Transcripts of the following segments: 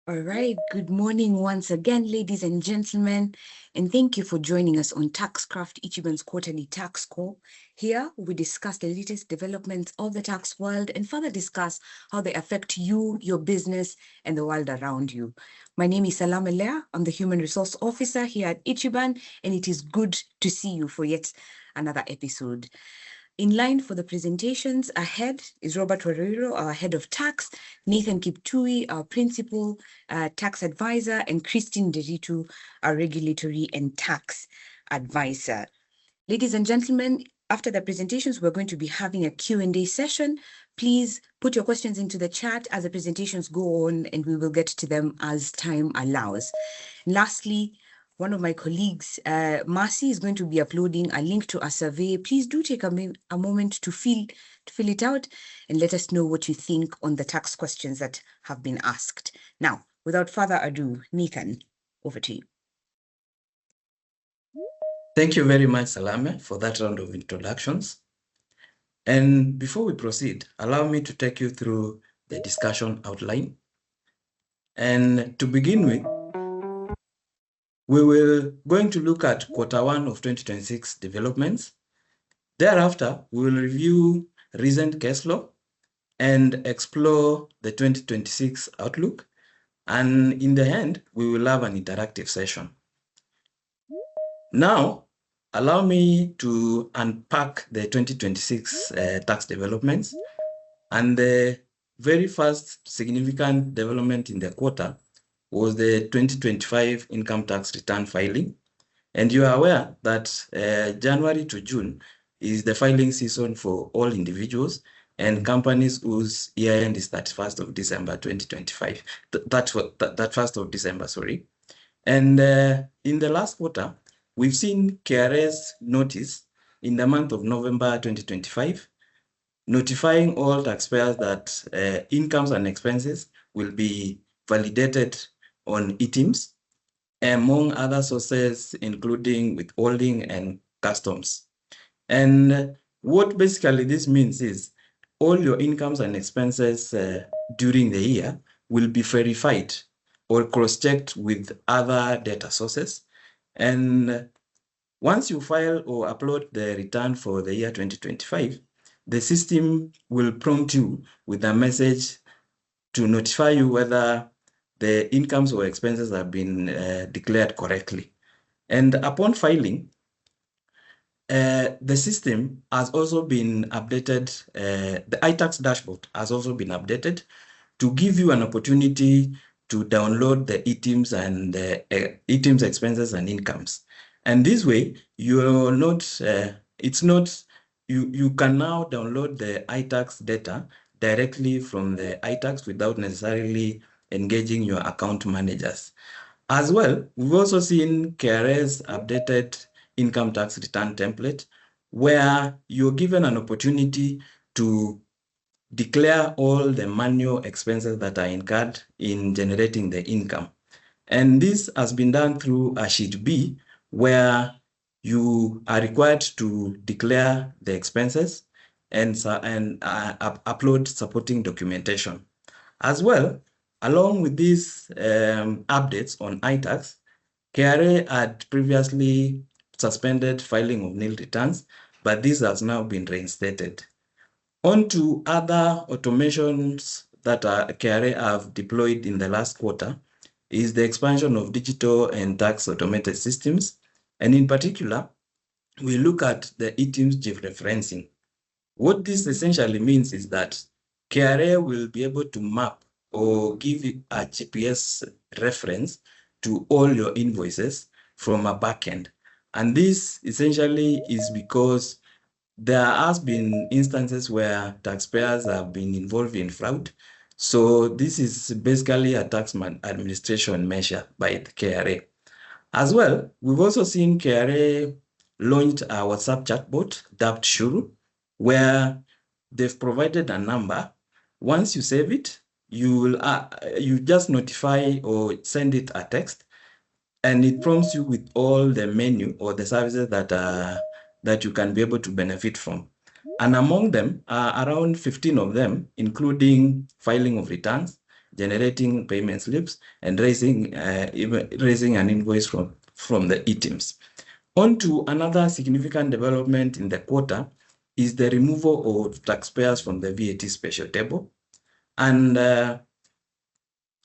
All right. Good morning once again, ladies and gentlemen, and thank you for joining us on TaxCraft, Ichiban's quarterly tax call. Here, we discuss the latest developments of the tax world and further discuss how they affect you, your business, and the world around you. My name is Salam Elea. I'm the Human Resource Officer here at Ichiban, and it is good to see you for yet another episode. In line for the presentations ahead is Robert Wariro, our head of tax, Nathan Kiptui, our principal tax advisor, and Christine Deritu, our regulatory and tax advisor. Ladies and gentlemen, after the presentations, we're going to be having a Q&A session. Please put your questions into the chat as the presentations go on, and we will get to them as time allows. Lastly, one of my colleagues, Marcy, is going to be uploading a link to a survey. Please do take a moment to fill it out and let us know what you think on the tax questions that have been asked. Now, without further ado, Nathan, over to you. Thank you very much, Salame, for that round of introductions. And before we proceed, allow me to take you through the discussion outline. And to begin with, we will going to look at Q1 of 2026 developments. Thereafter, we will review recent case law and explore the 2026 outlook. And in the end, we will have an interactive session. Now, allow me to unpack the 2026 tax developments. And the very first significant development in the quarter was the 2025 income tax return filing. And you are aware that January to June is the filing season for all individuals and companies whose year end is 31st of December 2025. That 1st of December, sorry. And in the last quarter, we've seen KRA's notice in the month of November 2025, notifying all taxpayers that incomes and expenses will be validated on eTIMS, among other sources, including withholding and customs. And what basically this means is all your incomes and expenses during the year will be verified or cross-checked with other data sources. And once you file or upload the return for the year 2025, the system will prompt you with a message to notify you whether the incomes or expenses have been declared correctly. And upon filing, the system has also been updated, the iTax dashboard has also been updated to give you an opportunity to download the eTIMS and the eTIMS expenses and incomes. And this way, you're not, you can now download the iTax data directly from the iTax without necessarily engaging your account managers. As well, we've also seen KRA's updated income tax return template, where you're given an opportunity to declare all the manual expenses that are incurred in generating the income. And this has been done through a sheet B, where you are required to declare the expenses and upload supporting documentation. As well, along with these updates on iTax, KRA had previously suspended filing of nil returns, but this has now been reinstated. On to other automations that KRA have deployed in the last quarter is the expansion of digital and tax automated systems. And in particular, we look at the eTIMS georeferencing. What this essentially means is that KRA will be able to map or give you a GPS reference to all your invoices from a backend. And this essentially is because there has been instances where taxpayers have been involved in fraud. So this is basically a tax administration measure by the KRA. As well, we've also seen KRA launched a WhatsApp chatbot, dubbed Shuru, where they've provided a number. Once you save it, you will you just notify or send it a text, and it prompts you with all the menu or the services that you can be able to benefit from. And among them are around 15 of them, including filing of returns, generating payment slips, and even raising an invoice from the e-teams. On to another significant development in the quarter is the removal of taxpayers from the VAT special table. And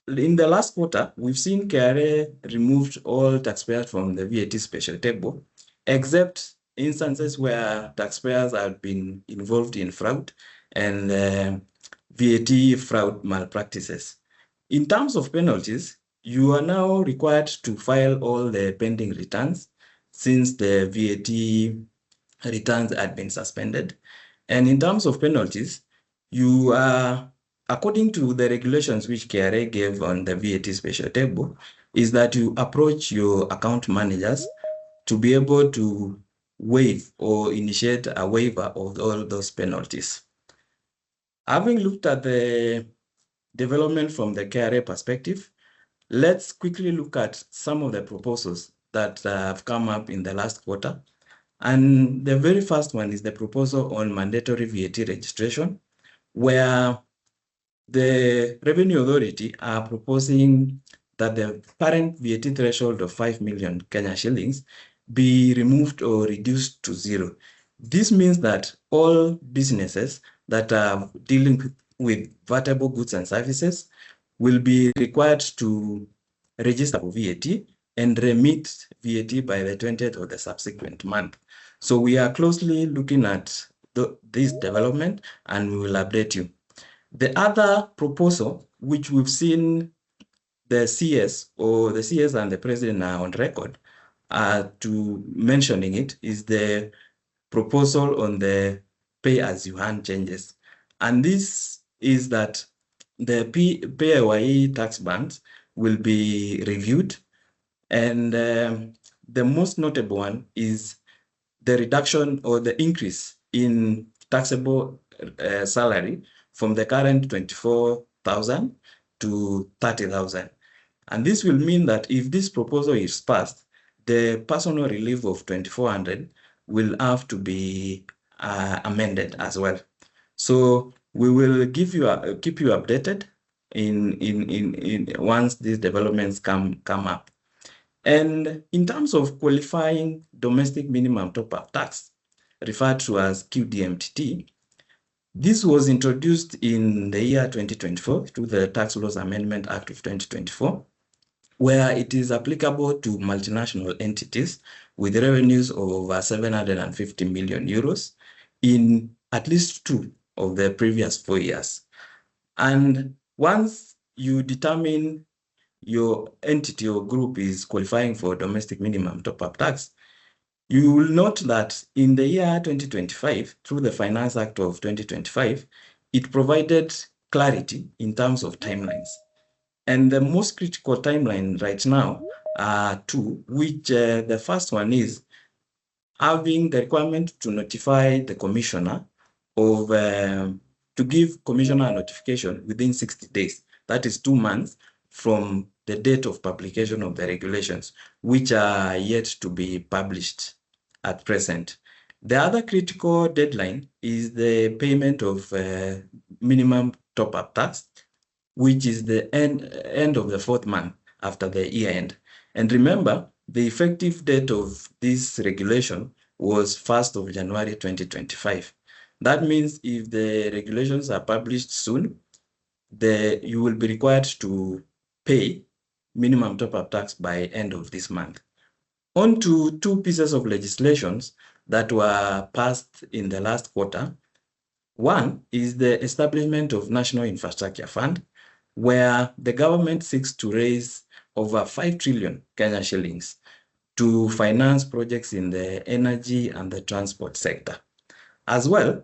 in the last quarter, we've seen KRA removed all taxpayers from the VAT special table, except instances where taxpayers have been involved in fraud and VAT fraud malpractices. In terms of penalties, you are now required to file all the pending returns since the VAT returns had been suspended. And in terms of penalties, you are, according to the regulations which KRA gave on the VAT special table, is that you approach your account managers to be able to waive or initiate a waiver of all those penalties. Having looked at the development from the KRA perspective, let's quickly look at some of the proposals that have come up in the last quarter. And the very first one is the proposal on mandatory VAT registration, where the Revenue Authority are proposing that the current VAT threshold of 5 million Kenya shillings be removed or reduced to zero. This means that all businesses that are dealing with vatable goods and services will be required to register for VAT and remit VAT by the 20th of the subsequent month. So we are closely looking at this development and we will update you. The other proposal, which we've seen the CS and the president are on record to mentioning it, is the proposal on the pay-as-you-earn changes. And this is that the PAYE tax bands will be reviewed. And the most notable one is the reduction or the increase in taxable salary from the current 24,000 to 30,000. And this will mean that if this proposal is passed, the personal relief of 2,400 will have to be amended as well. So we will keep you updated in once these developments come up. And in terms of qualifying domestic minimum top-up tax, referred to as QDMTT, this was introduced in the year 2024 through the Tax Laws Amendment Act of 2024, where it is applicable to multinational entities with revenues of over 750 million euros in at least 2 of the previous 4 years. And once you determine your entity or group is qualifying for domestic minimum top-up tax, you will note that in the year 2025, through the Finance Act of 2025, it provided clarity in terms of timelines. And the most critical timeline right now are 2, which the first one is having the requirement to notify the commissioner of, to give commissioner a notification within 60 days. That is 2 months from the date of publication of the regulations, which are yet to be published at present. The other critical deadline is the payment of minimum top-up tax, which is the end of the 4th month after the year end. And remember, the effective date of this regulation was 1st of January 2025. That means if the regulations are published soon, you will be required to pay minimum top-up tax by end of this month. On to 2 pieces of legislations that were passed in the last quarter. One is the establishment of National Infrastructure Fund, where the government seeks to raise over 5 trillion Kenya shillings to finance projects in the energy and the transport sector. As well,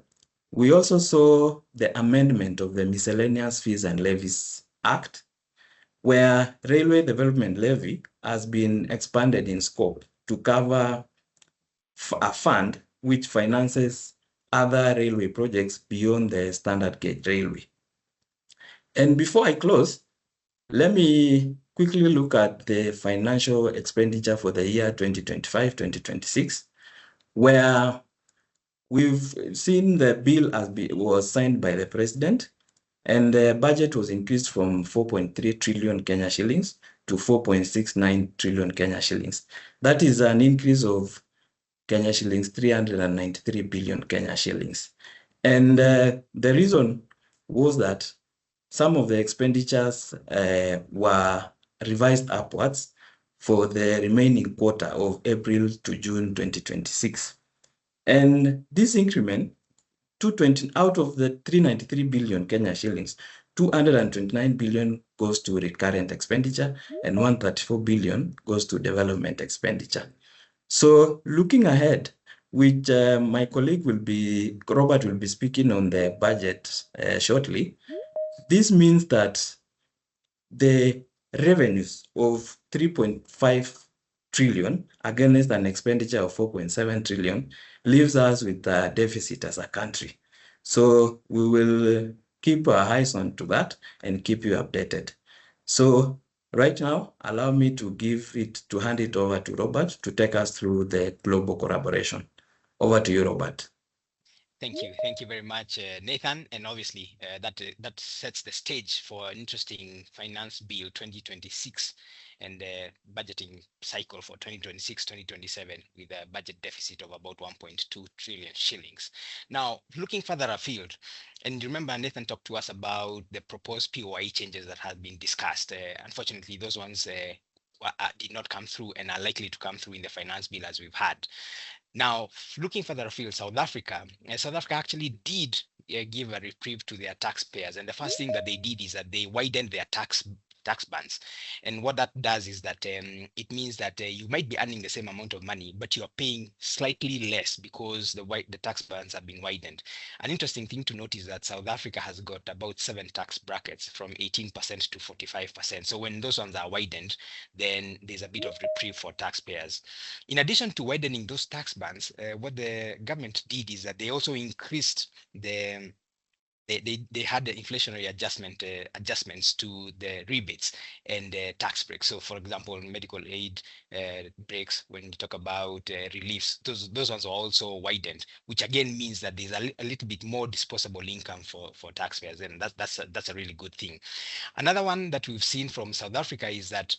we also saw the amendment of the Miscellaneous Fees and Levies Act, where Railway Development Levy has been expanded in scope to cover a fund which finances other railway projects beyond the standard gauge railway. And before I close, let me quickly look at the financial expenditure for the year 2025-2026, where we've seen the bill was signed by the president, And the budget was increased from 4.3 trillion Kenya shillings to 4.69 trillion Kenya shillings. That is an increase of Kenya shillings, 393 billion Kenya shillings. And the reason was that some of the expenditures were revised upwards for the remaining quarter of April to June 2026. And this increment, 220 out of the 393 billion Kenya shillings, 229 billion goes to recurrent expenditure and 134 billion goes to development expenditure. So looking ahead, which my colleague Robert will be speaking on the budget shortly, this means that the revenues of 3.5 trillion against an expenditure of 4.7 trillion leaves us with a deficit as a country. So we will keep our eyes on to that and keep you updated. So right now, allow me to hand it over to Robert to take us through the global collaboration. Over to you, Robert. Thank you very much, Nathan. And obviously, that sets the stage for an interesting finance bill 2026 and budgeting cycle for 2026-2027 with a budget deficit of about 1.2 trillion shillings. Now, looking further afield, and remember, Nathan talked to us about the proposed PAYE changes that have been discussed. Unfortunately, those ones did not come through and are likely to come through in the finance bill as we've had. Now, looking further afield, South Africa actually did give a reprieve to their taxpayers. And the first thing that they did is that they widened their tax bands. And what that does is that it means that you might be earning the same amount of money, but you are paying slightly less because the tax bands have been widened. An interesting thing to note is that South Africa has got about 7 tax brackets from 18% to 45%. So when those ones are widened, then there's a bit of reprieve for taxpayers. In addition to widening those tax bands, what the government did is that they also increased they had the inflationary adjustments to the rebates and tax breaks. So, for example, medical aid breaks, when you talk about reliefs, those ones are also widened, which again means that there's a little bit more disposable income for taxpayers, and that's a really good thing. Another one that we've seen from South Africa is that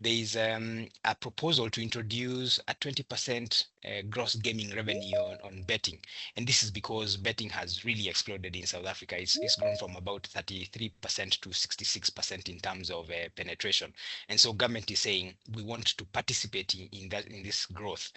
there is a proposal to introduce a 20% gross gaming revenue on betting. And this is because betting has really exploded in South Africa. It's grown from about 33% to 66% in terms of penetration. And so government is saying we want to participate in this growth.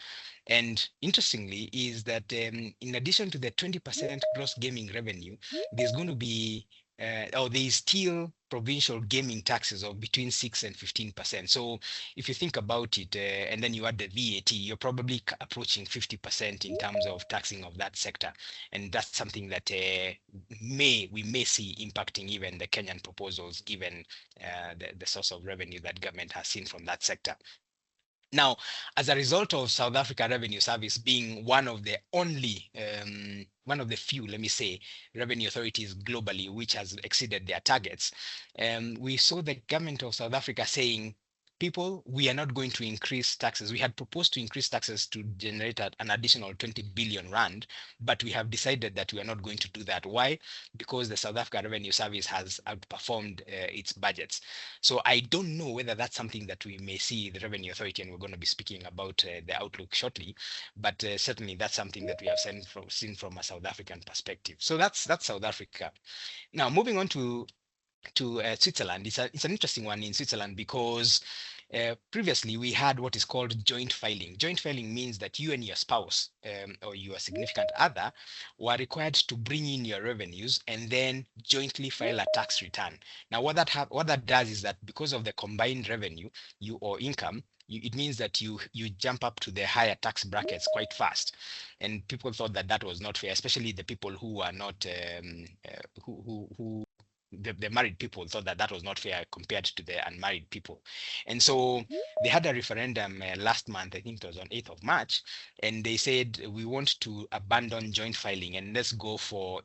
And interestingly is that in addition to the 20% gross gaming revenue, there's going to be there's still provincial gaming taxes of between 6 and 15%. So if you think about it, and then you add the VAT, you're probably approaching 50% in terms of taxing of that sector. And that's something that we may see impacting even the Kenyan proposals, given the source of revenue that government has seen from that sector. Now, as a result of South Africa Revenue Service being one of the few, let me say, revenue authorities globally which has exceeded their targets, we saw the government of South Africa saying, people, we are not going to increase taxes. We had proposed to increase taxes to generate an additional 20 billion rand, but we have decided that we are not going to do that. Why? Because the South Africa Revenue Service has outperformed its budgets. So I don't know whether that's something that we may see the Revenue Authority, and we're going to be speaking about the outlook shortly, but certainly that's something that we have seen from a South African perspective. So that's South Africa. Now, moving on to Switzerland. It's an interesting one in Switzerland because previously we had what is called joint filing. Joint filing means that you and your spouse or your significant other were required to bring in your revenues and then jointly file a tax return. Now, what that does is that because of the combined revenue or income, it means that you jump up to the higher tax brackets quite fast, and people thought that that was not fair, especially the people who are not who the married people thought that that was not fair compared to the unmarried people. And so they had a referendum last month, I think it was on 8th of March, and they said we want to abandon joint filing and let's go for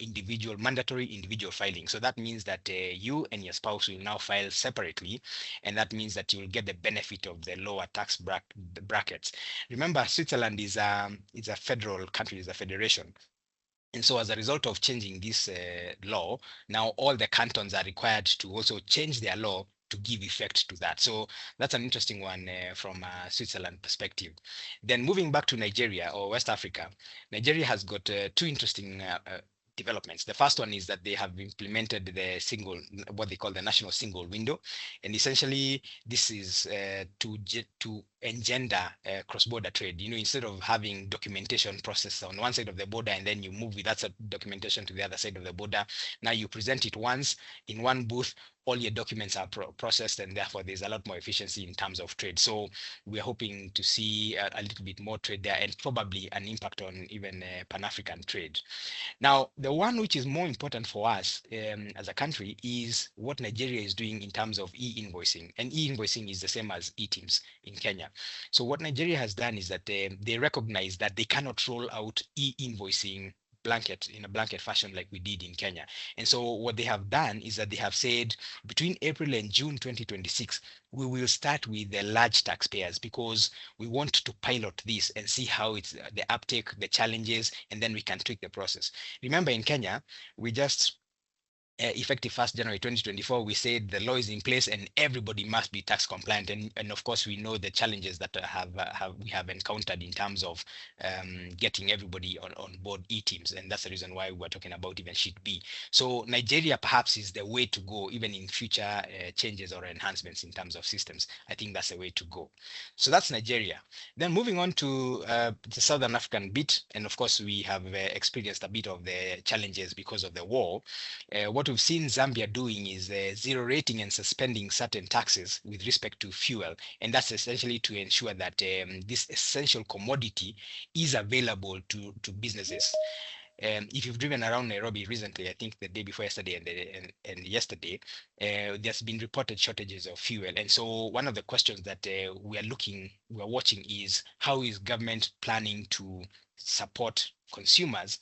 mandatory individual filing. So that means that you and your spouse will now file separately, and that means that you will get the benefit of the lower tax brackets. Remember, Switzerland is a federal country, is a federation. And so as a result of changing this law, now all the cantons are required to also change their law to give effect to that. So that's an interesting one from a Switzerland perspective. Then moving back to Nigeria or West Africa, Nigeria has got two interesting developments. The first one is that they have implemented the single, what they call the national single window, and essentially this is to engender cross-border trade. You know, instead of having documentation process on one side of the border and then you move with that documentation to the other side of the border, now you present it once in one booth, all your documents are processed, and therefore there's a lot more efficiency in terms of trade. So we're hoping to see a little bit more trade there, and probably an impact on even Pan-African trade. Now, the one which is more important for us as a country is what Nigeria is doing in terms of e-invoicing. And e-invoicing is the same as e-Teams in Kenya. So what Nigeria has done is that they recognize that they cannot roll out e-invoicing in a blanket fashion like we did in Kenya. And so what they have done is that they have said between April and June 2026, we will start with the large taxpayers because we want to pilot this and see how it's the uptake, the challenges, and then we can tweak the process. Remember in Kenya, we just effective 1st January 2024, we said the law is in place and everybody must be tax compliant. And of course, we know the challenges that we have encountered in terms of getting everybody on board e-Teams. And that's the reason why we're talking about even sheet B. So Nigeria perhaps is the way to go, even in future changes or enhancements in terms of systems. I think that's the way to go. So that's Nigeria. Then moving on to the Southern African bit. And of course, we have experienced a bit of the challenges because of the war. What we've seen Zambia doing is zero rating and suspending certain taxes with respect to fuel. And that's essentially to ensure that this essential commodity is available to businesses. If you've driven around Nairobi recently, I think the day before yesterday and yesterday, there's been reported shortages of fuel. And so one of the questions that we are watching is how is government planning to support consumers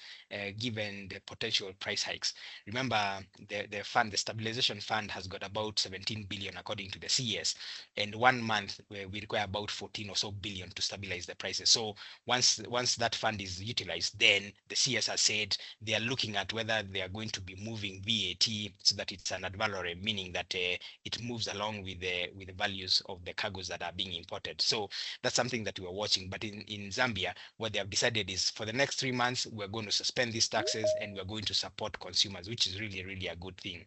given the potential price hikes. Remember, the stabilization fund has got about 17 billion according to the CS, and 1 month we require about 14 or so billion to stabilize the prices. So once that fund is utilized, then the CS has said they are looking at whether they are going to be moving VAT so that it's an ad valorem, meaning that it moves along with the values of the cargoes that are being imported. So that's something that we are watching. But in Zambia, what they have decided is for the next 3 months, we're going to suspend these taxes and we're going to support consumers, which is really, really a good thing.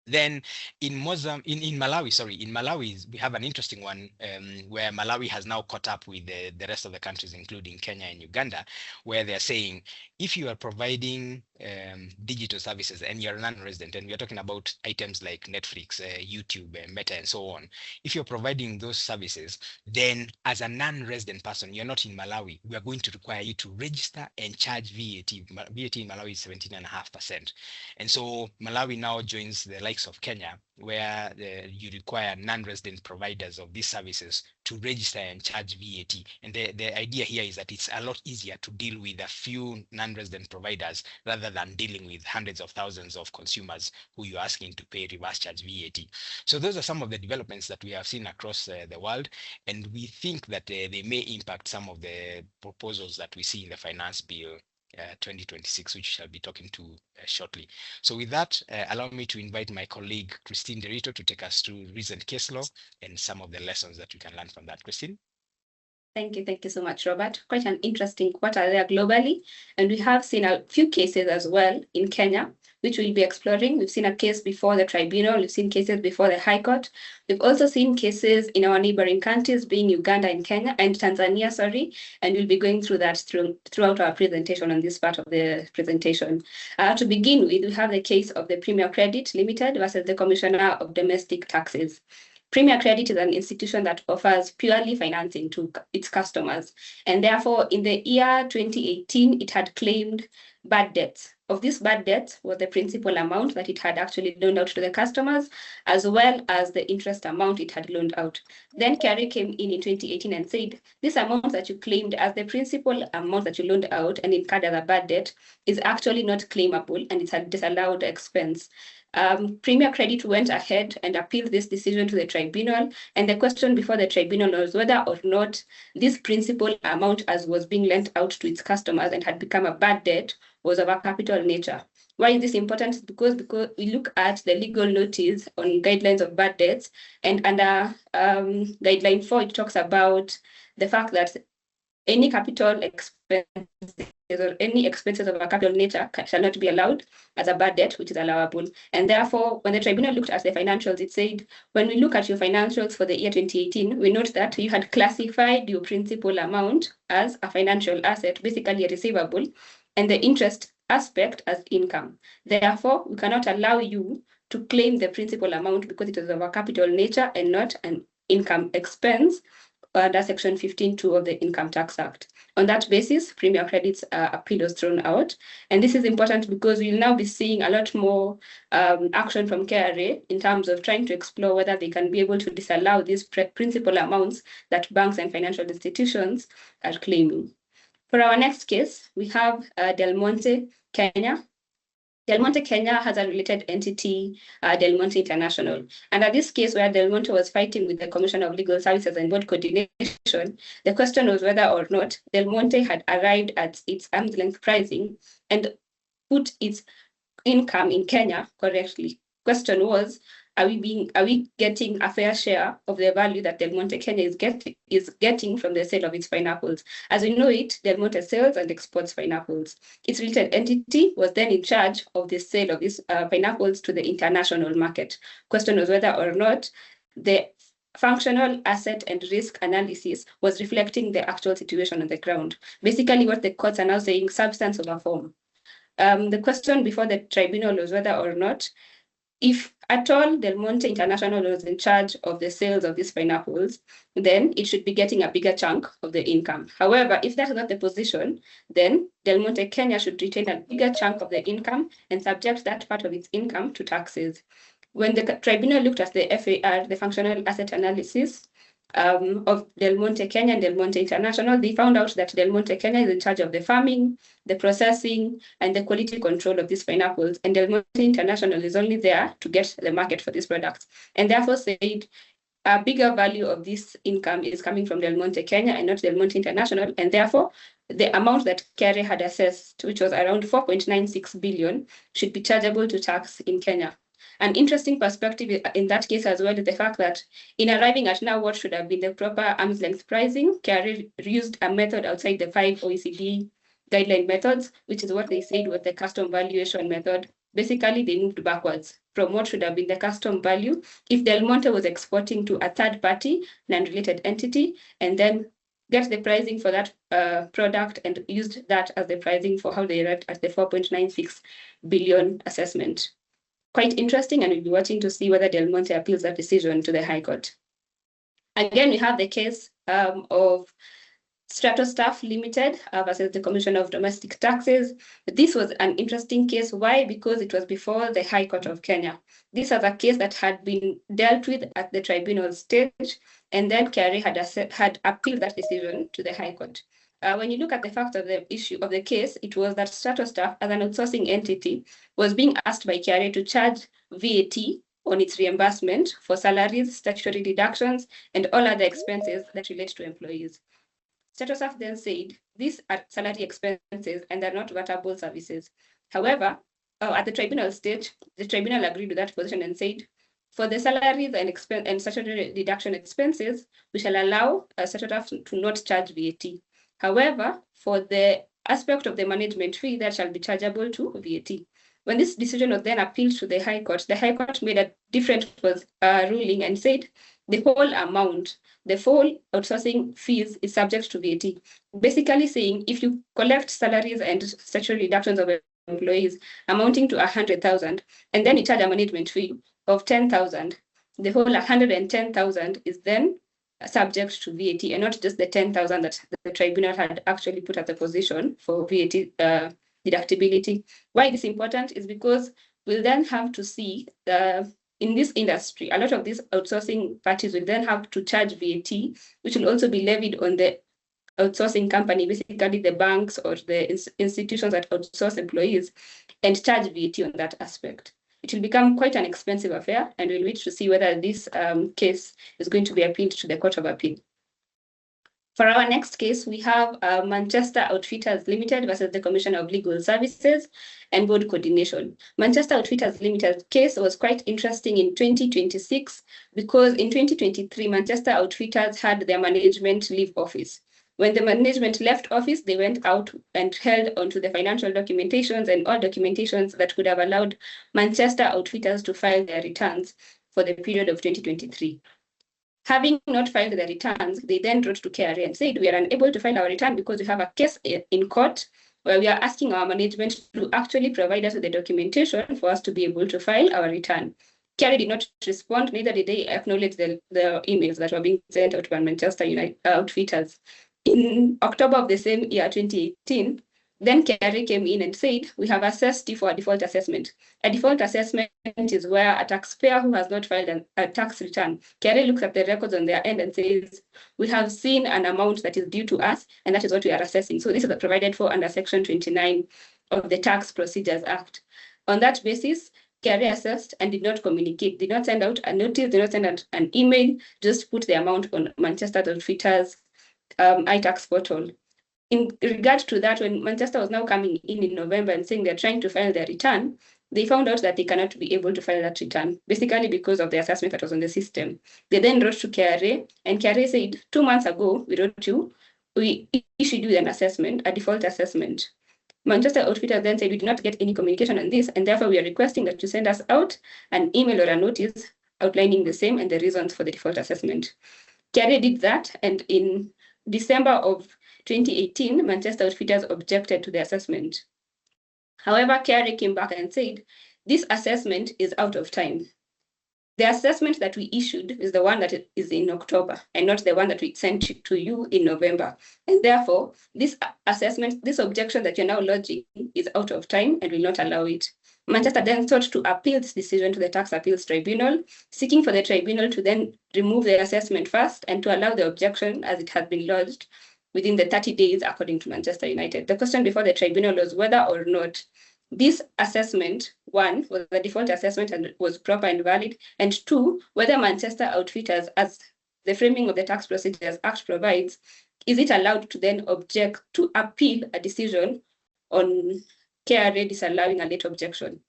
Then in Malawi, we have an interesting one where Malawi has now caught up with the rest of the countries, including Kenya and Uganda, where they're saying if you are providing digital services and you're a non-resident, and we're talking about items like Netflix, YouTube, Meta, and so on, if you're providing those services, then as a non-resident person, you're not in Malawi, we are going to require you to register and charge VAT. VAT in Malawi is 17.5%. And so Malawi now joins the likes of Kenya, where you require non-resident providers of these services to register and charge VAT. And the idea here is that it's a lot easier to deal with a few non-resident providers rather than dealing with hundreds of thousands of consumers who you're asking to pay reverse charge VAT. So those are some of the developments that we have seen across the world. And we think that they may impact some of the proposals that we see in the finance bill 2026, which we shall be talking to shortly. So with that, allow me to invite my colleague, Christine Derito, to take us through recent case law and some of the lessons that we can learn from that. Christine? Thank you so much, Robert. Quite an interesting quarter there globally. And we have seen a few cases as well in Kenya, which we'll be exploring. We've seen a case before the tribunal, we've seen cases before the High Court. We've also seen cases in our neighboring countries, being Uganda and Kenya and Tanzania, and we'll be going through that throughout our presentation on this part of the presentation. To begin with, we have the case of the Premier Credit Limited versus the Commissioner of Domestic Taxes. Premier Credit is an institution that offers purely financing to its customers. And therefore, in the year 2018, it had claimed bad debts. Of this bad debt was the principal amount that it had actually loaned out to the customers, as well as the interest amount it had loaned out. Then KRA came in 2018 and said, this amount that you claimed as the principal amount that you loaned out and incurred as a bad debt is actually not claimable, and it's a disallowed expense. Premier Credit went ahead and appealed this decision to the tribunal, and the question before the tribunal was whether or not this principal amount as was being lent out to its customers and had become a bad debt was of a capital nature. Why is this important? Because we look at the legal notice on guidelines of bad debts, and under guideline 4, it talks about the fact that any capital expenses or any expenses of a capital nature shall not be allowed as a bad debt, which is allowable. And therefore, when the tribunal looked at the financials, it said, when we look at your financials for the year 2018, we note that you had classified your principal amount as a financial asset, basically a receivable, and the interest aspect as income. Therefore, we cannot allow you to claim the principal amount because it is of a capital nature and not an income expense under Section 15(2) of the Income Tax Act. On that basis, Premier Credit's appeal was thrown out. And this is important because we'll now be seeing a lot more action from KRA in terms of trying to explore whether they can be able to disallow these principal amounts that banks and financial institutions are claiming. For our next case, we have Del Monte, Kenya. Del Monte Kenya has a related entity, Del Monte International. Under this case, where Del Monte was fighting with the Commission of Legal Services and Board Coordination, the question was whether or not Del Monte had arrived at its arm's length pricing and put its income in Kenya correctly. Question was, are we getting a fair share of the value that Del Monte Kenya is getting from the sale of its pineapples? As we know it, Del Monte sells and exports pineapples. Its related entity was then in charge of the sale of these pineapples to the international market. Question was whether or not the functional asset and risk analysis was reflecting the actual situation on the ground. Basically, what the courts are now saying, substance over form. The question before the tribunal was whether or not, if at all Del Monte International was in charge of the sales of these pineapples, then it should be getting a bigger chunk of the income. However, if that's not the position, then Del Monte Kenya should retain a bigger chunk of the income and subject that part of its income to taxes. When the tribunal looked at the FAR, the functional asset analysis, of Del Monte Kenya and Del Monte International, they found out that Del Monte Kenya is in charge of the farming, the processing, and the quality control of these pineapples, and Del Monte International is only there to get the market for these products, and therefore said a bigger value of this income is coming from Del Monte Kenya and not Del Monte International, and therefore the amount that KRA had assessed, which was around 4.96 billion, should be chargeable to tax in Kenya. An interesting perspective in that case as well is the fact that in arriving at now what should have been the proper arm's length pricing, KRA used a method outside the 5 OECD guideline methods, which is what they said was the custom valuation method. Basically, they moved backwards from what should have been the custom value if Del Monte was exporting to a third party, non-related entity, and then get the pricing for that product and used that as the pricing for how they arrived at the 4.96 billion assessment. Quite interesting, and we'll be watching to see whether Del Monte appeals that decision to the High Court. Again, we have the case of Stratostaff Limited versus the Commission of Domestic Taxes. This was an interesting case. Why? Because it was before the High Court of Kenya. This was a case that had been dealt with at the tribunal stage, and then KRA had appealed that decision to the High Court. When you look at the facts of the issue of the case, it was that Stratostaff, as an outsourcing entity, was being asked by KRA to charge VAT on its reimbursement for salaries, statutory deductions, and all other expenses that relate to employees. Stratostaff then said, these are salary expenses and are not VATable services. However, at the tribunal stage, the tribunal agreed with that position and said, for the salaries and statutory deduction expenses, we shall allow Stratostaff to not charge VAT. However, for the aspect of the management fee, that shall be chargeable to VAT. When this decision was then appealed to the High Court made a different ruling and said the whole amount, the full outsourcing fees is subject to VAT. Basically saying if you collect salaries and statutory deductions of employees amounting to 100,000 and then you charge a management fee of 10,000, the whole 110,000 is then subject to VAT and not just the 10,000 that the tribunal had actually put at the position for VAT deductibility. Why this is important is because we'll then have to see in this industry, a lot of these outsourcing parties will then have to charge VAT, which will also be levied on the outsourcing company, basically the banks or the institutions that outsource employees, and charge VAT on that aspect. it will become quite an expensive affair, and we'll wait to see whether this case is going to be appealed to the Court of Appeal. For our next case, we have Manchester Outfitters Limited versus the Commissioner of Legal Services and Board Coordination. Manchester Outfitters Limited case was quite interesting in 2026 because in 2023, Manchester Outfitters had their management leave office. When the management left office, they went out and held onto the financial documentations and all documentations that could have allowed Manchester Outfitters to file their returns for the period of 2023. Having not filed the returns, they then wrote to KRA and said, we are unable to file our return because we have a case in court where we are asking our management to actually provide us with the documentation for us to be able to file our return. KRA did not respond, neither did they acknowledge the emails that were being sent out by Manchester Outfitters. In October of the same year, 2018, then KRA came in and said, we have assessed you for a default assessment. A default assessment is where a taxpayer who has not filed a tax return, KRA looks at the records on their end and says, we have seen an amount that is due to us, and that is what we are assessing. So this is provided for under Section 29 of the Tax Procedures Act. On that basis, KRA assessed and did not communicate, did not send out a notice, did not send out an email, just put the amount on Manchester Outfitters iTax portal. In regard to that, when Manchester was now coming in November and saying they're trying to file their return, they found out that they cannot be able to file that return, basically because of the assessment that was on the system. They then wrote to KRA, and KRA said, 2 months ago, we wrote you, we issued you an assessment, a default assessment. Manchester Outfitters then said, we did not get any communication on this, and therefore we are requesting that you send us out an email or a notice outlining the same and the reasons for the default assessment. KRA did that, and in December of 2018, Manchester Outfitters objected to the assessment. However, KRA came back and said, this assessment is out of time. The assessment that we issued is the one that is in October and not the one that we sent to you in November. And therefore, this assessment, this objection that you're now lodging is out of time and will not allow it. Manchester then sought to appeal this decision to the Tax Appeals Tribunal, seeking for the tribunal to then remove the assessment first and to allow the objection as it has been lodged within the 30 days, according to Manchester United. The question before the tribunal was whether or not this assessment, one, was the default assessment and was proper and valid, and two, whether Manchester Outfitters, as the framing of the Tax Procedures Act provides, is it allowed to then object to appeal a decision on KRA disallowing a late objection.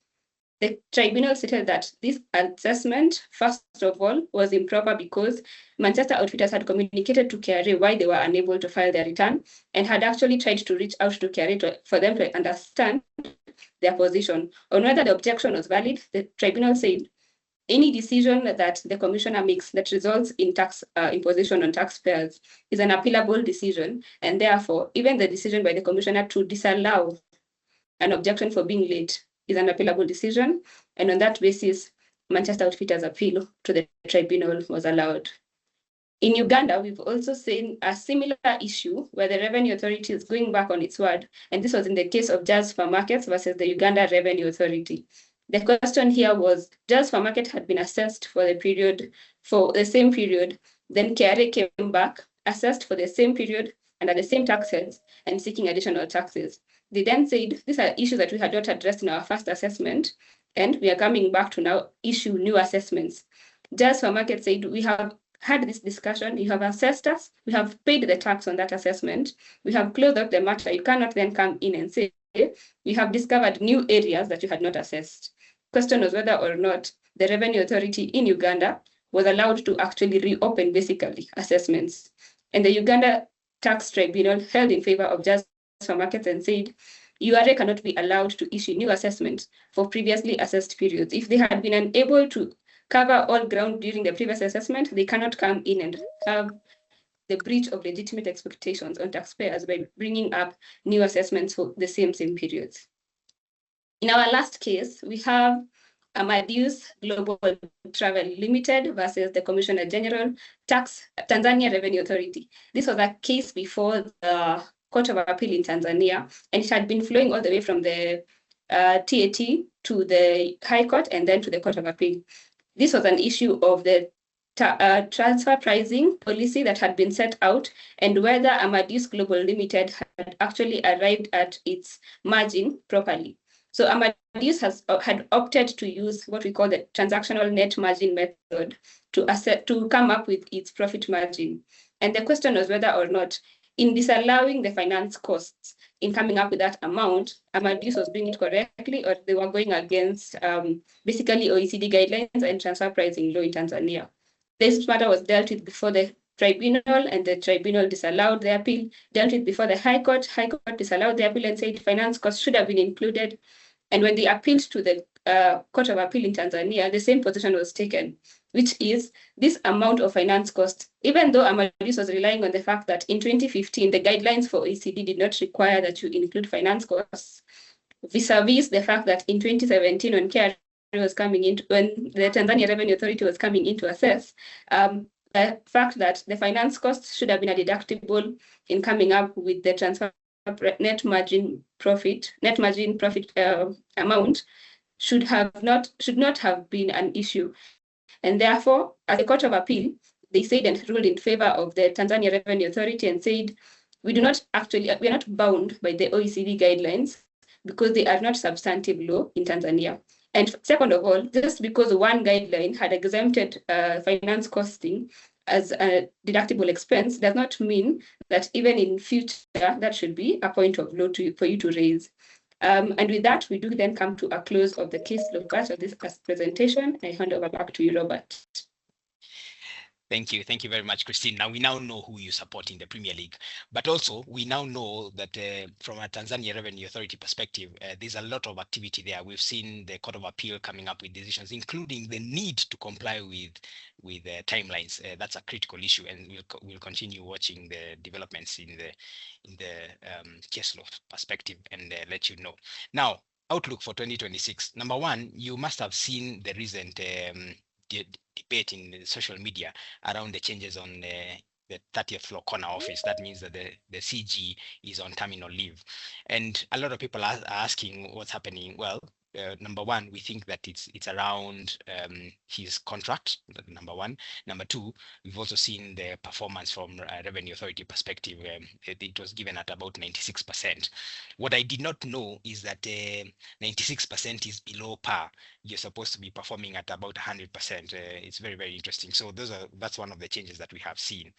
The tribunal stated that this assessment, first of all, was improper because Manchester Outfitters had communicated to KRA why they were unable to file their return and had actually tried to reach out to KRA for them to understand their position. On whether the objection was valid, the tribunal said any decision that the commissioner makes that results in tax imposition on taxpayers is an appealable decision, and therefore, even the decision by the commissioner to disallow an objection for being late is an appealable decision, and on that basis, Manchester Outfitters' appeal to the tribunal was allowed. In Uganda, we've also seen a similar issue where the Revenue Authority is going back on its word, and this was in the case of Jazz Supermarkets versus the Uganda Revenue Authority. The question here was, Jazz Supermarket had been assessed for the same period, then KRA came back, assessed for the same period and at the same taxes and seeking additional taxes. They then said, these are issues that we had not addressed in our first assessment, and we are coming back to now issue new assessments. Jazz Supermarket said, we have had this discussion, you have assessed us, we have paid the tax on that assessment, we have closed out the matter, you cannot then come in and say, we have discovered new areas that you had not assessed. Question was whether or not the Revenue Authority in Uganda was allowed to actually reopen basically assessments. And the Uganda Tax Tribunal held in favor of Jazz Supermarkets and said, URA cannot be allowed to issue new assessments for previously assessed periods. If they had been unable to cover all ground during the previous assessment, they cannot come in and have the breach of legitimate expectations on taxpayers by bringing up new assessments for the same periods. In our last case, we have Amadeus Global Travel Limited versus the Commissioner General, Tanzania Revenue Authority. This was a case before the Court of Appeal in Tanzania, and it had been flowing all the way from the TAT to the High Court and then to the Court of Appeal. This was an issue of the transfer pricing policy that had been set out and whether Amadeus Global Limited had actually arrived at its margin properly. So Amadeus had opted to use what we call the transactional net margin method to come up with its profit margin. And the question was whether or not, in disallowing the finance costs in coming up with that amount, Amadeus was doing it correctly, or they were going against basically OECD guidelines and transfer pricing law in Tanzania. This matter was dealt with before the tribunal, and the tribunal disallowed the appeal, dealt with before the High Court. High Court disallowed the appeal and said finance costs should have been included. And when they appealed to the Court of Appeal in Tanzania, the same position was taken, which is this amount of finance cost, even though Amadeus was relying on the fact that in 2015, the guidelines for OECD did not require that you include finance costs, vis-a-vis the fact that in 2017, when was coming in, when the Tanzania Revenue Authority was coming in to assess, the fact that the finance costs should have been a deductible in coming up with the transfer net margin profit amount should not have been an issue. And therefore, as a Court of Appeal, they said and ruled in favor of the Tanzania Revenue Authority and said, we are not bound by the OECD guidelines because they are not substantive law in Tanzania. And second of all, just because one guideline had exempted finance costing as a deductible expense does not mean that even in future, that should be a point of law for you to raise. And with that, we do then come to a close of the case law part of this presentation. I hand over back to you, Robert. Thank you. Thank you very much, Christine. Now we now know who you support in the Premier League, but also we now know that from a Tanzania Revenue Authority perspective, there's a lot of activity there. We've seen the Court of Appeal coming up with decisions, including the need to comply with timelines. That's a critical issue, and we'll continue watching the developments in the case law perspective and let you know. Now, outlook for 2026. Number one, you must have seen the recent debate in social media around the changes on the 30th floor corner office. That means that the CG is on terminal leave. And a lot of people are asking what's happening. Well, number one, we think that it's around his contract, number one. Number two, we've also seen the performance from Revenue Authority perspective. It was given at about 96%. What I did not know is that 96% is below par. You're supposed to be performing at about 100%. It's very, very interesting. So that's one of the changes that we have seen.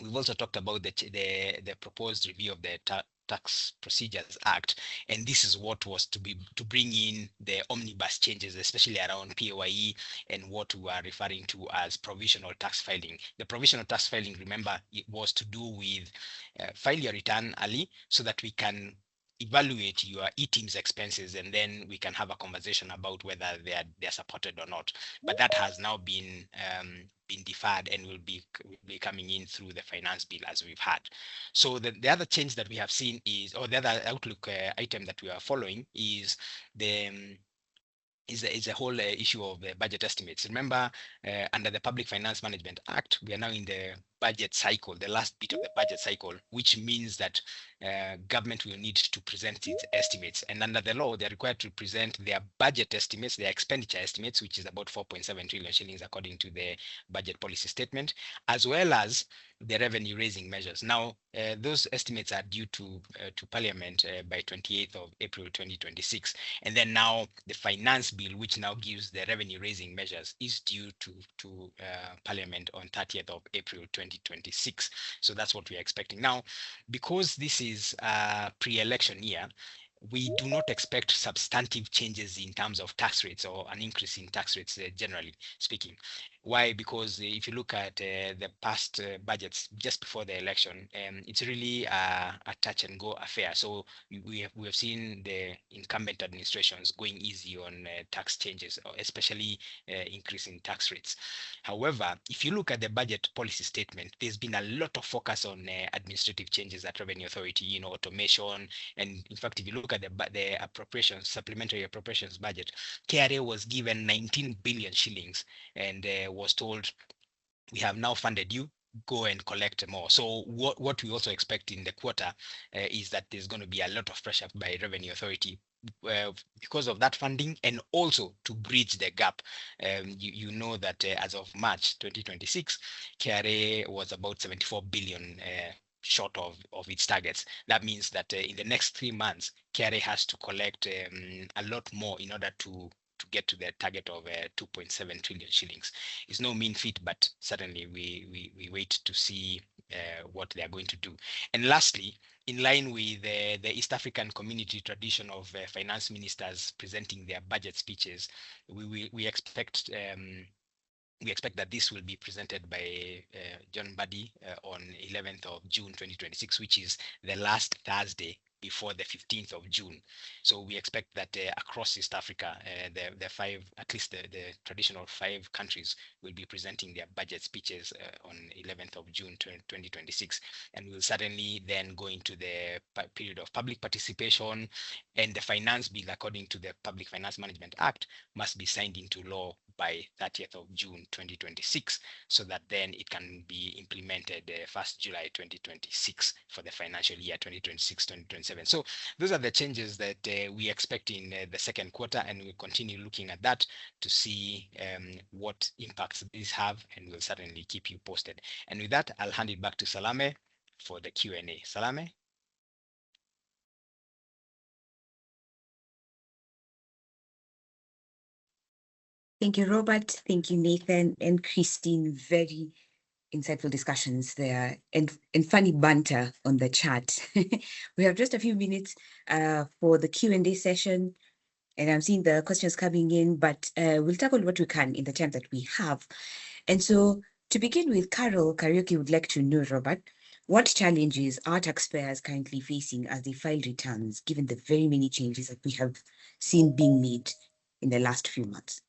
We've also talked about the proposed review of the Tax Procedures Act, and this is what was to bring in the omnibus changes, especially around PAYE and what we are referring to as provisional tax filing. The provisional tax filing, remember, it was to do with file your return early so that we can evaluate your e-teams expenses, and then we can have a conversation about whether they're supported or not. But that has now been deferred and will be coming in through the finance bill as we've had. So the other change that we have seen is, or the other outlook item that we are following is a whole issue of budget estimates. Remember, under the Public Finance Management Act, we are now in the budget cycle, the last bit of the budget cycle, which means that government will need to present its estimates. And under the law, they're required to present their budget estimates, their expenditure estimates, which is about 4.7 trillion shillings according to the budget policy statement, as well as the revenue raising measures. Now, those estimates are due to Parliament by 28th of April 2026. And then now the finance bill, which now gives the revenue raising measures, is due to Parliament on 30th of April 2026. So that's what we are expecting. Now, because this is a pre-election year, we do not expect substantive changes in terms of tax rates or an increase in tax rates, generally speaking. Why? Because if you look at the past budgets just before the election, it's really a touch and go affair. So we have seen the incumbent administrations going easy on tax changes, especially increasing tax rates. However, if you look at the budget policy statement, there's been a lot of focus on administrative changes at Revenue Authority, automation. And in fact, if you look at the appropriations, supplementary appropriations budget, KRA was given 19 billion shillings and was told, we have now funded you, go and collect more. So what we also expect in the quarter is that there's going to be a lot of pressure by Revenue Authority because of that funding, and also to bridge the gap. You know that as of March 2026, KRA was about 74 billion short of its targets. That means that in the next 3 months, KRA has to collect a lot more in order to get to the target of 2.7 trillion shillings. It's no mean feat, but certainly we wait to see what they are going to do. And lastly, in line with the East African community tradition of finance ministers presenting their budget speeches, we expect that this will be presented by John Buddy on 11th of June 2026, which is the last Thursday before the 15th of June. So we expect that across East Africa, the five, at least the traditional 5 countries will be presenting their budget speeches on 11th of June 2026. And we'll certainly then go into the period of public participation, and the finance bill, according to the Public Finance Management Act, must be signed into law by 30th of June 2026, so that then it can be implemented 1st July 2026 for the financial year 2026-2027. So those are the changes that we expect in the second quarter, and we'll continue looking at that to see what impacts these have, and we'll certainly keep you posted. And with that, I'll hand it back to Salame for the Q&A. Salame? Thank you, Robert. Thank you, Nathan and Christine. Very insightful discussions there and funny banter on the chat. We have just a few minutes for the Q&A session, and I'm seeing the questions coming in, but we'll tackle what we can in the time that we have. And so to begin with, Carol Karaoke would like to know, Robert, what challenges are taxpayers currently facing as they file returns, given the very many changes that we have seen being made in the last few months?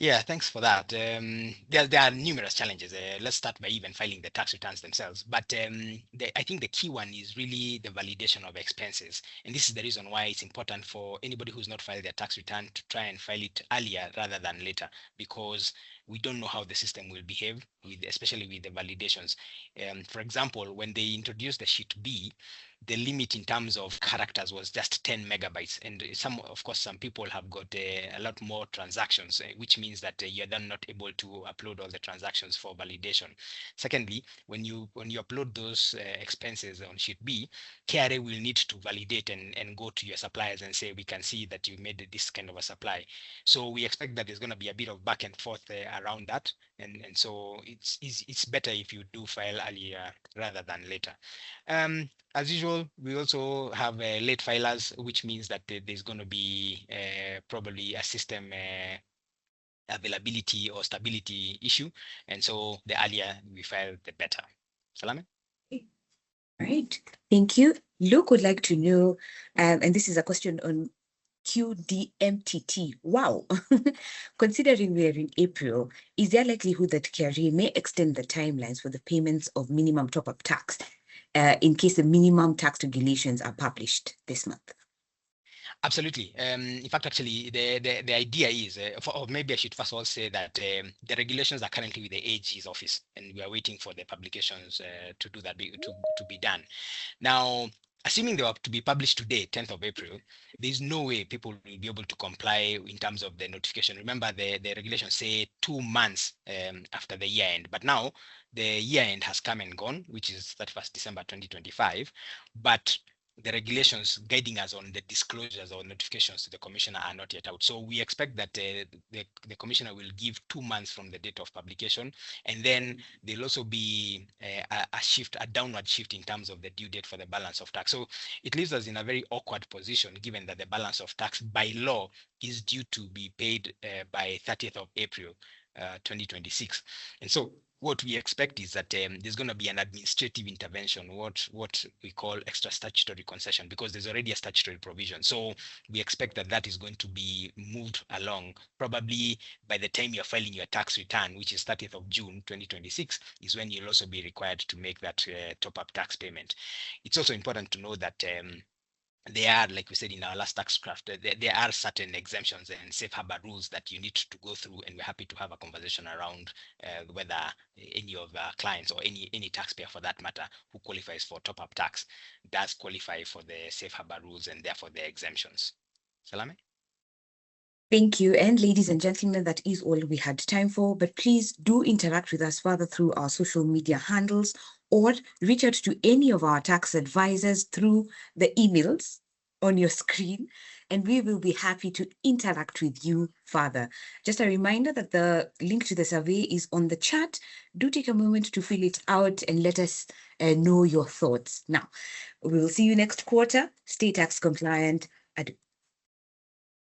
Yeah, thanks for that. There are numerous challenges. Let's start by even filing the tax returns themselves. But I think the key one is really the validation of expenses. And this is the reason why it's important for anybody who's not filed their tax return to try and file it earlier rather than later, because we don't know how the system will behave, especially with the validations. For example, when they introduced the sheet B, the limit in terms of characters was just 10 megabytes, and of course some people have got a lot more transactions, which means that you're then not able to upload all the transactions for validation. Secondly, when you upload those expenses on sheet B, KRA will need to validate and go to your suppliers and say, we can see that you made this kind of a supply. So we expect that there's going to be a bit of back and forth around that, and so it's better if you do file earlier rather than later. As usual, we also have late filers, which means that there's going to be probably a system availability or stability issue. And so the earlier we file, the better. Salame? All right. Thank you. Luke would like to know, and this is a question on QDMTT. Wow. Considering we are in April, is there likelihood that KRA may extend the timelines for the payments of minimum top-up tax in case the minimum tax regulations are published this month? Absolutely. In fact, actually, the idea is, or maybe I should first of all say that the regulations are currently with the AG's office, and we are waiting for the publications to do that, to be done. Now, assuming they were to be published today, 10th of April, there's no way people will be able to comply in terms of the notification. Remember, the regulations say 2 months after the year end, but now the year end has come and gone, which is 31st December 2025, but the regulations guiding us on the disclosures or notifications to the commissioner are not yet out. So we expect that the commissioner will give 2 months from the date of publication, and then there'll also be a downward shift in terms of the due date for the balance of tax. So it leaves us in a very awkward position, given that the balance of tax by law is due to be paid by 30th of April 2026. And so what we expect is that there's going to be an administrative intervention, what we call extra statutory concession, because there's already a statutory provision. So we expect that that is going to be moved along. Probably by the time you're filing your tax return, which is 30th of June 2026, is when you'll also be required to make that top-up tax payment. It's also important to know that there are, like we said in our last TaxCraft, there are certain exemptions and safe harbor rules that you need to go through, and we're happy to have a conversation around whether any of our clients or any taxpayer for that matter who qualifies for top-up tax does qualify for the safe harbor rules and therefore the exemptions. Salame? Thank you. And ladies and gentlemen, that is all we had time for, but please do interact with us further through our social media handles or reach out to any of our tax advisors through the emails on your screen, and we will be happy to interact with you further. Just a reminder that the link to the survey is on the chat. Do take a moment to fill it out and let us know your thoughts. Now, we will see you next quarter. Stay tax compliant. Adieu.